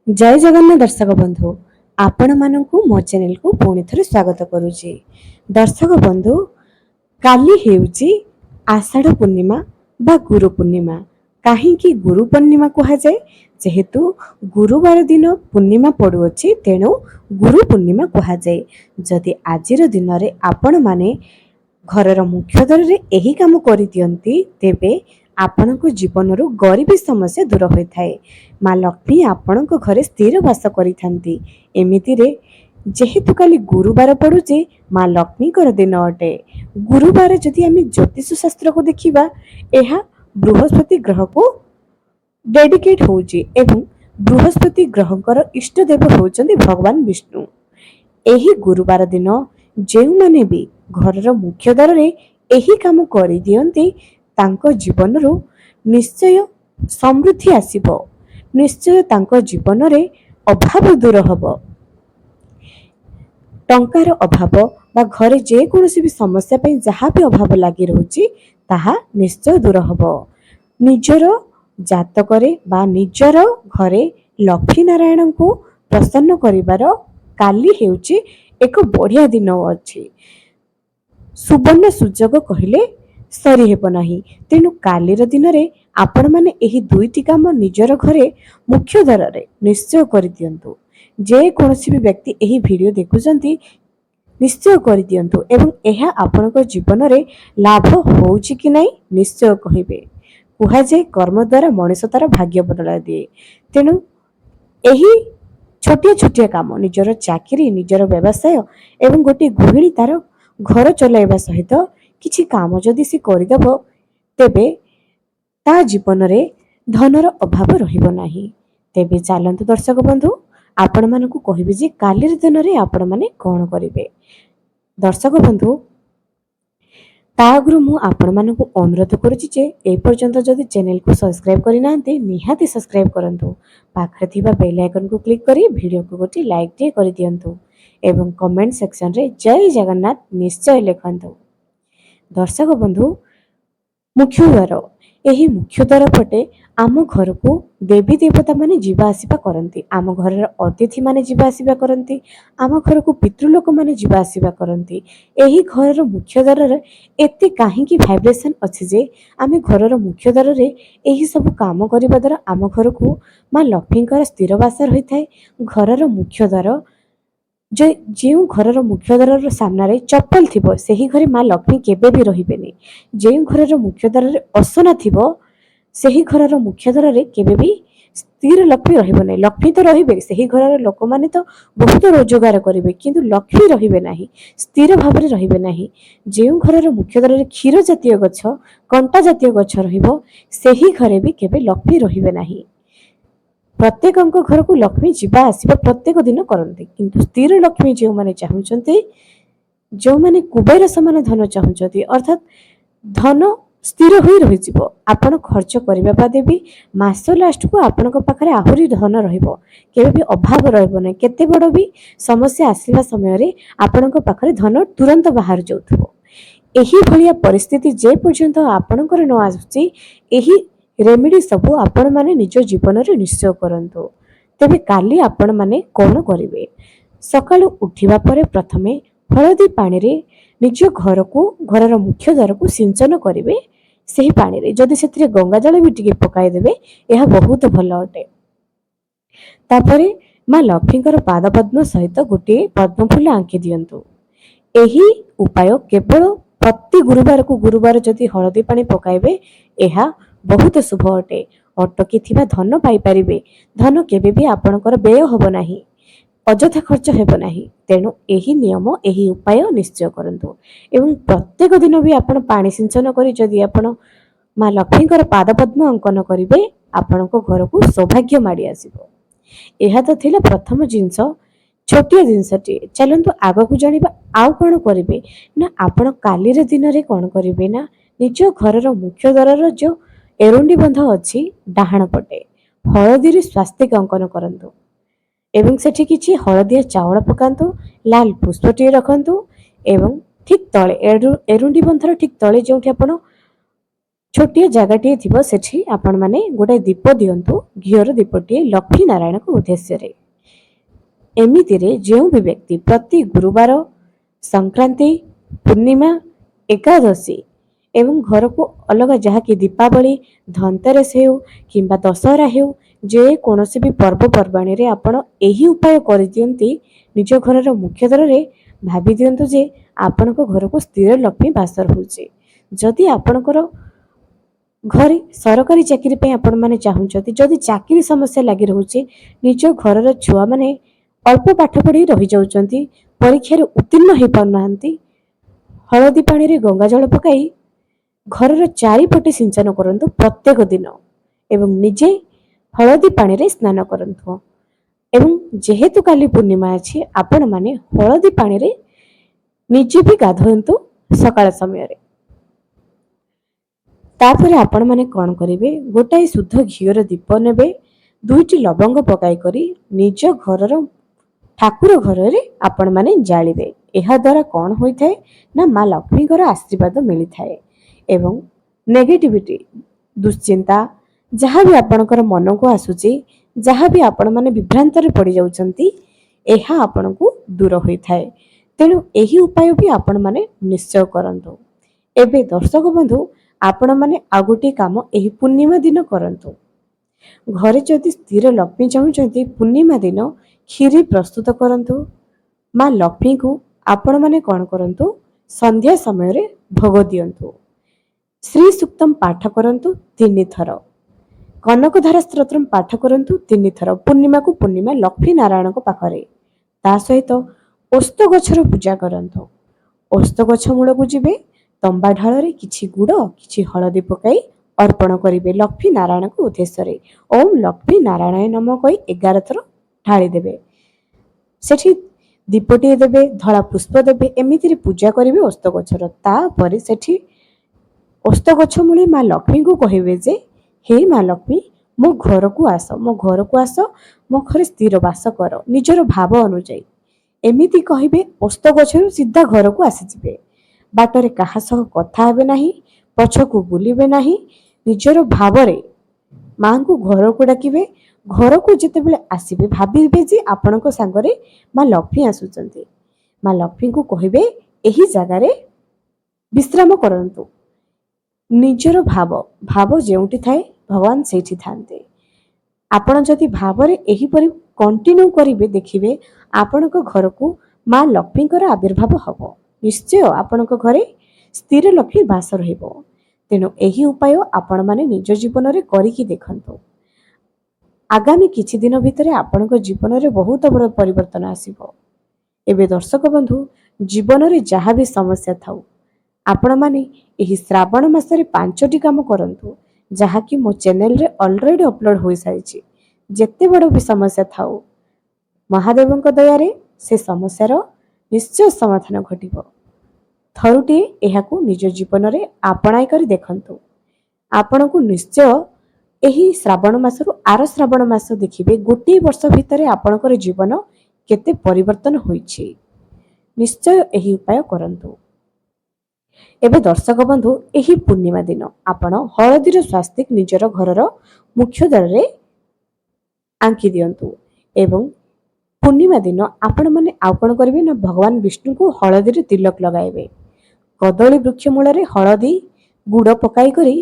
जय जगन्नाथ दर्शक बंधु आपण मानकु मो चैनल को पुणी थरे स्वागत करुछि। दर्शक बंधु काली हेउछि आषाढ़ पूर्णिमा बा गुरु पूर्णिमा। काहींकि गुरु पूर्णिमा कहा जाए जेहेतु गुरुवार दिन पूर्णिमा पड़ुअछि तेणु गुरु पूर्णिमा कहा जाए। जदि आजिर दिन रे आपण माने घरर मुख्य द्वार रे एही काम करि दियंती तेबे आपणको जीवनरू गरीबी समस्या दूर होइथाए। माँ लक्ष्मी आपणको घरे स्थिर वास करिथांती। एमिति रे जेहेतु काली गुरुवार पड़ुचे माँ लक्ष्मीकर दिन अटे। गुरुवार जदि आम ज्योतिष शास्त्र को देखिबा एहा बृहस्पति ग्रह को डेडिकेट होउची एवं बृहस्पति ग्रहकर इष्ट देव होउचंदी भगवान विष्णु। एही गुरुवार दिन जेउ माने भी घरर मुख्य द्वार रे एही काम करि दियंती तांको जीवनरू निश्चय समृद्धि आसीबो। निश्चय तांको जीवन रे अभाव दूर हबो। टंकार अभाव बा घरे जे कोनोसी भी समस्या पे जहाँ भी अभाव लागि रहउची ताहा निश्चय दूर हबो। निजर जातकरे बा निजर घरे लक्ष्मी नारायण को प्रसन्न करिवार काली हेउची एक बढ़िया दिन अछि। सुवर्ण सुजोग कहिले सरी हेब नाही। तेणु कालीर दिन रे आपण माने एही दुईटी काम निजर घरे मुख्य द्वार रे निश्चय करि दियंतु। जे कोनोसी भी व्यक्ति एही वीडियो देखुचंती निश्चय करि दियंतु एवं एहा आपणको जीवन रे लाभ होउची कि नाही निश्चय कहिबे। कुहा जे कर्म द्वारा मनुष्य तार भाग्य बदला दिए। तेणु एही छोटिया छोटिया काम निजर चाकरी निजर व्यवसाय एवं गोटे गृहिणी तार घर चलाइबा सहित किछि काम जदि से करदेव तेबे ता जीवन रे धनर अभाव रहिबो नाही। तेबे चलंतु दर्शक बंधु आपण मानकु कहिबे जे कालीर दिन रे आपण माने कोन करिवे। दर्शक बंधु तागुरु मु आपण मानकु अनुरोध करूची जे ए पर्यंत जदि चैनल को सब्सक्राइब करि नांते निहाती सब्सक्राइब करंतु। पाखरे थिबा बेल आइकन को क्लिक करी वीडियो को गोटी लाइक टे करि दियंतु एवं कमेंट सेक्शन रे जय जगन्नाथ निश्चय लिखंतु। दर्शक बंधु मुख्य द्वार एही मुख्य द्वार पटे आम घर को देवी देवता माने जीवा आसीबा करंती। आम घर अतिथि माने जीवा आसीबा करंती। आम घर को पितृलोक माने जीवा आसीबा करंती। एही घर मुख्य द्वार रे एते काहींकी वाइब्रेशन अछि जे आमे घर मुख्य द्वार रे एही सब काम करिबा द्वारा आम घर को मां लक्ष्मीकर स्थिर वास रहिथाए। घर मुख्य द्वार जो घर मुख्य द्वार सामने चप्पल थिबो सेही घरे माँ लक्ष्मी केबे भी रहिबेनी। जो घर मुख्य द्वार असना थिबो सेही घर मुख्य द्वार केबे भी स्थिर लक्ष्मी रहिबो नै। लक्ष्मी तो रहिबे सेही घर लोक माने तो बहुत रोजगार करिवे किंतु लक्ष्मी रहिबे नाही स्थिर भाव रे रहिबे नाही। जो घर मुख्य द्वार क्षीर जातीय गछ कंटा जातीय गछ रहिबो सेही घरे भी केबे लक्ष्मी रहिबे नाही। प्रत्येक घर को लक्ष्मी जीवा आसवा प्रत्येक दिन करते किंतु स्थिर लक्ष्मी जो माने चाहते जो माने कुबेर समान धन चाहते अर्थात धन स्थिर हो रही आपण खर्च करने बाद भी मास लास्ट को आपण पाखे आहरी धन केबे भी अभाव रही केते बड़ भी समस्या आसला समय आपण पाखे धन तुरंत बाहर जाउथबो। एही भलिया परिस्थिति जे पर्यंत आपणकर न आसुची एही रेमेडी सबू आपण माने निज जीवन रे निश्चय करंतु। तेबे काली आपण माने कोन करिवे। सकाळु उठिबा परे प्रथमे हळदी पानी रे निज घर को घरर मुख्य द्वार को सिंचन करिवे। सेही पानी रे जदि सेथिरे गंगा जल भी टिके पकाई देबे एहा बहुत भलो अटे। तापरे मां लक्ष्मीकर पाद पद्म सहित गोटे पद्म फूल आंकी दियंतु। एही उपाय केवल प्रति गुरुवार जदि हळदी पानी पकाइबे एहा बहुत शुभ अटे। अटकी थिबा धन पाई परिबे। धन केबे भी आपणकर व्यय होबो नाही अଯଥା खर्च हेबो नाही। तेणु एही नियम एही उपाय निश्चय करंतु एवं प्रत्येक दिन भी आपण पानी सिंचन करी जदि आपण मां लक्ष्मीकर पाद पद्म अंकन करिवे आपणको घर को सौभाग्य माडी आसीबो। एहा तो थिला प्रथम जिंस छोटिया जिनसटी। चलंतु आग को जानिबा आउ कोन करिवे ना आपण कालीर दिन रे कोन करिवे ना निज घरर मुख्य द्वारर जो एरुंडी बंध अच्छी डाहाण पटे हलदी रे स्वास्तिक अंकन करंतु एवं सेठी किछि हलदिया चावल पकांतु लाल पुष्पटी रखंतु एवं ठीक तले एरुंडी बंधर ठीक तले जोंठी आपण ଛୋଟିଆ ଜାଗାଟିଏ ଥିବ ସେଠି ଆପଣମାନେ ଗୋଟାଏ ଦୀପ ଦିଅନ୍ତୁ, ଘିଅର ଦୀପଟିଏ ଲକ୍ଷ୍ମୀ ନାରାୟଣଙ୍କ ଉଦ୍ଦେଶ୍ୟରେ। ଏମିତିରେ ଯେଉଁ ବି ବ୍ୟକ୍ତି ପ୍ରତି ଗୁରୁବାର, ସଂକ୍ରାନ୍ତି, ପୂର୍ଣ୍ଣିମା, ଏକାଦଶୀ ଏବଂ ଘରକୁ ଅଲଗା ଯାହାକି ଦୀପାବଳି, ଧନତେରସ ହେଉ କିମ୍ବା ଦଶହରା ହେଉ, ଯେକୌଣସି ବି ପର୍ବପର୍ବାଣିରେ ଆପଣ ଏହି ଉପାୟ କରିଦିଅନ୍ତି ନିଜ ଘରର ମୁଖ୍ୟ ଦ୍ୱାରରେ, ଭାବି ଦିଅନ୍ତୁ ଯେ ଆପଣଙ୍କ ଘରକୁ ସ୍ଥିର ଲକ୍ଷ୍ମୀ ବାସ ରହୁଛି। ଯଦି ଆପଣଙ୍କର ଘରେ ସରକାରୀ ଚାକିରି ପାଇଁ ଆପଣମାନେ ଚାହୁଁଛନ୍ତି, ଯଦି ଚାକିରି ସମସ୍ୟା ଲାଗି ରହୁଛି, ନିଜ ଘରର ଛୁଆମାନେ ଅଳ୍ପ ପାଠ ପଢ଼ି ରହିଯାଉଛନ୍ତି, ପରୀକ୍ଷାରେ ଉତ୍ତୀର୍ଣ୍ଣ ହୋଇପାରୁନାହାନ୍ତି, ହଳଦୀ ପାଣିରେ ଗଙ୍ଗା ଜଳ ପକାଇ ଘରର ଚାରିପଟେ ସିଞ୍ଚନ କରନ୍ତୁ ପ୍ରତ୍ୟେକ ଦିନ ଏବଂ ନିଜେ ହଳଦୀ ପାଣିରେ ସ୍ନାନ କରନ୍ତୁ। ଏବଂ ଯେହେତୁ କାଲି ପୂର୍ଣ୍ଣିମା ଅଛି, ଆପଣମାନେ ହଳଦୀ ପାଣିରେ ନିଜେ ବି ଗାଧୋନ୍ତୁ ସକାଳ ସମୟରେ। ତାପରେ ଆପଣମାନେ କ'ଣ କରିବେ, ଗୋଟାଏ ଶୁଦ୍ଧ ଘିଅର ଦୀପ ନେବେ, 2ଟି ଲବଙ୍ଗ ପକାଇ କରି ନିଜ ଘରର ଠାକୁର ଘରରେ ଆପଣମାନେ ଜାଳିବେ। ଏହାଦ୍ୱାରା କ'ଣ ହୋଇଥାଏ ନା ମା ଲକ୍ଷ୍ମୀଙ୍କର ଆଶୀର୍ବାଦ ମିଳିଥାଏ ଏବଂ ନେଗେଟିଭିଟି, ଦୁଶ୍ଚିନ୍ତା ଯାହା ବି ଆପଣଙ୍କର ମନକୁ ଆସୁଛି, ଯାହା ବି ଆପଣମାନେ ବିଭ୍ରାନ୍ତରେ ପଡ଼ିଯାଉଛନ୍ତି, ଏହା ଆପଣଙ୍କୁ ଦୂର ହୋଇଥାଏ। ତେଣୁ ଏହି ଉପାୟ ବି ଆପଣମାନେ ନିଶ୍ଚୟ କରନ୍ତୁ। ଏବେ ଦର୍ଶକ ବନ୍ଧୁ, ଆପଣମାନେ ଆଉ ଗୋଟିଏ କାମ ଏହି ପୂର୍ଣ୍ଣିମା ଦିନ କରନ୍ତୁ। ଘରେ ଯଦି ସ୍ଥିର ଲକ୍ଷ୍ମୀ ଚାହୁଁଛନ୍ତି, ପୂର୍ଣ୍ଣିମା ଦିନ କ୍ଷୀରି ପ୍ରସ୍ତୁତ କରନ୍ତୁ। ମା ଲକ୍ଷ୍ମୀଙ୍କୁ ଆପଣମାନେ କ'ଣ କରନ୍ତୁ, ସନ୍ଧ୍ୟା ସମୟରେ ଭୋଗ ଦିଅନ୍ତୁ। ଶ୍ରୀ ସୂକ୍ତମ୍ ପାଠ କରନ୍ତୁ 3 ଥର। କନକଧାରା ସ୍ତୋତ୍ରମ୍ ପାଠ କରନ୍ତୁ 3 ଥର ପୂର୍ଣ୍ଣିମାକୁ ପୂର୍ଣ୍ଣିମା ଲକ୍ଷ୍ମୀ ନାରାୟଣଙ୍କ ପାଖରେ। ତା ସହିତ ଓସ୍ତ ଗଛର ପୂଜା କରନ୍ତୁ। ଓସ୍ତ ଗଛ ମୂଳକୁ ଯିବେ, ତମ୍ବା ଢାଳରେ କିଛି ଗୁଡ଼, କିଛି ହଳଦୀ ପକାଇ ଅର୍ପଣ କରିବେ ଲକ୍ଷ୍ମୀ ନାରାୟଣଙ୍କ ଉଦ୍ଦେଶ୍ୟରେ। ଓମ୍ ଲକ୍ଷ୍ମୀ ନାରାୟଣ ନମଃ କହି 11 ଥର ଢାଳି ଦେବେ। ସେଠି ଦୀପଟିଏ ଦେବେ, ଧଳା ପୁଷ୍ପ ଦେବେ, ଏମିତିରେ ପୂଜା କରିବେ ଓସ୍ତ ଗଛର। ତାପରେ ସେଠି ଓସ୍ତ ଗଛ ମୂଳେ ମା ଲକ୍ଷ୍ମୀଙ୍କୁ କହିବେ ଯେ, ହେ ମା ଲକ୍ଷ୍ମୀ, ମୋ ଘରକୁ ଆସ, ମୋ ଘରକୁ ଆସ, ମୋ ଘରେ ସ୍ଥିର ବାସ କର, ନିଜର ଭାବ ଅନୁଯାୟୀ। ଏମିତି କହିବେ, ଓସ୍ତ ଗଛରୁ ସିଧା ଘରକୁ ଆସିଯିବେ। ବାଟରେ କାହା ସହ କଥା ହେବେ ନାହିଁ, ପଛକୁ ବୁଲିବେ ନାହିଁ, ନିଜର ଭାବରେ ମାଙ୍କୁ ଘରକୁ ଡାକିବେ। ଘରକୁ ଯେତେବେଳେ ଆସିବେ, ଭାବିବେ ଯେ ଆପଣଙ୍କ ସାଙ୍ଗରେ ମା ଲକ୍ଷ୍ମୀ ଆସୁଛନ୍ତି। ମା ଲକ୍ଷ୍ମୀଙ୍କୁ କହିବେ, ଏହି ଜାଗାରେ ବିଶ୍ରାମ କରନ୍ତୁ। ନିଜର ଭାବ ଯେଉଁଠି ଥାଏ, ଭଗବାନ ସେଇଠି ଥାନ୍ତି। ଆପଣ ଯଦି ଭାବରେ ଏହିପରି କଣ୍ଟିନ୍ୟୁ କରିବେ, ଦେଖିବେ ଆପଣଙ୍କ ଘରକୁ ମା ଲକ୍ଷ୍ମୀଙ୍କର ଆବିର୍ଭାବ ହେବ। ନିଶ୍ଚୟ ଆପଣଙ୍କ ଘରେ ସ୍ଥିର ଲକ୍ଷ୍ମୀ ବାସ ରହିବ। ତେଣୁ ଏହି ଉପାୟ ଆପଣମାନେ ନିଜ ଜୀବନରେ କରିକି ଦେଖନ୍ତୁ। ଆଗାମୀ କିଛି ଦିନ ଭିତରେ ଆପଣଙ୍କ ଜୀବନରେ ବହୁତ ବଡ଼ ପରିବର୍ତ୍ତନ ଆସିବ। ଏବେ ଦର୍ଶକ ବନ୍ଧୁ, ଜୀବନରେ ଯାହା ବି ସମସ୍ୟା ଥାଉ, ଆପଣମାନେ ଏହି ଶ୍ରାବଣ ମାସରେ 5ଟି କାମ କରନ୍ତୁ, ଯାହାକି ମୋ ଚ୍ୟାନେଲରେ ଅଲରେଡ଼ି ଅପଲୋଡ଼ ହୋଇସାରିଛି। ଯେତେ ବଡ଼ ବି ସମସ୍ୟା ଥାଉ, ମହାଦେବଙ୍କ ଦୟାରେ ସେ ସମସ୍ୟାର ନିଶ୍ଚୟ ସମାଧାନ ଘଟିବ। ଥରୁଟିଏ ଏହାକୁ ନିଜ ଜୀବନରେ ଆପଣାଇ କରି ଦେଖନ୍ତୁ। ଆପଣଙ୍କୁ ନିଶ୍ଚୟ ଏହି ଶ୍ରାବଣ ମାସରୁ ଆର ଶ୍ରାବଣ ମାସ ଦେଖିବେ, ଗୋଟିଏ ବର୍ଷ ଭିତରେ ଆପଣଙ୍କର ଜୀବନ କେତେ ପରିବର୍ତ୍ତନ ହୋଇଛି। ନିଶ୍ଚୟ ଏହି ଉପାୟ କରନ୍ତୁ। ଏବେ ଦର୍ଶକ ବନ୍ଧୁ, ଏହି ପୂର୍ଣ୍ଣିମା ଦିନ ଆପଣ ହଳଦୀର ସ୍ୱାସ୍ତିକ ନିଜର ଘରର ମୁଖ୍ୟ ଦ୍ୱାରରେ ଆଙ୍କି ଦିଅନ୍ତୁ ଏବଂ ପୂର୍ଣ୍ଣିମା ଦିନ ଆପଣମାନେ ଆଉ କ'ଣ କରିବେ ନା, ଭଗବାନ ବିଷ୍ଣୁଙ୍କୁ ହଳଦୀରେ ତିଲକ ଲଗାଇବେ। କଦଳୀ ବୃକ୍ଷ ମୂଳରେ ହଳଦୀ ଗୁଡ଼ ପକାଇ କରି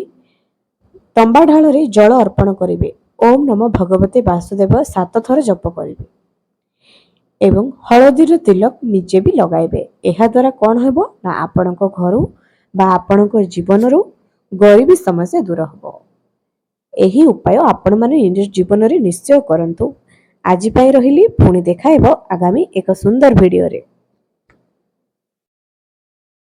ତମ୍ବା ଢାଳରେ ଜଳ ଅର୍ପଣ କରିବେ। ଓମ୍ ନମଃ ଭଗବତେ ବାସୁଦେବ 7 ଥର ଜପ କରିବେ ଏବଂ ହଳଦୀର ତିଲକ ନିଜେ ବି ଲଗାଇବେ। ଏହାଦ୍ୱାରା କ'ଣ ହେବ ନା, ଆପଣଙ୍କ ଘରୁ ବା ଆପଣଙ୍କ ଜୀବନରୁ ଗରିବୀ ସମସ୍ୟା ଦୂର ହେବ। ଏହି ଉପାୟ ଆପଣମାନେ ନିଜ ଜୀବନରେ ନିଶ୍ଚୟ କରନ୍ତୁ। ଆଜି ପାଇଁ ରହିଲି, ପୁଣି ଦେଖା ହେବ ଆଗାମୀ ଏକ ସୁନ୍ଦର ଭିଡ଼ିଓରେ।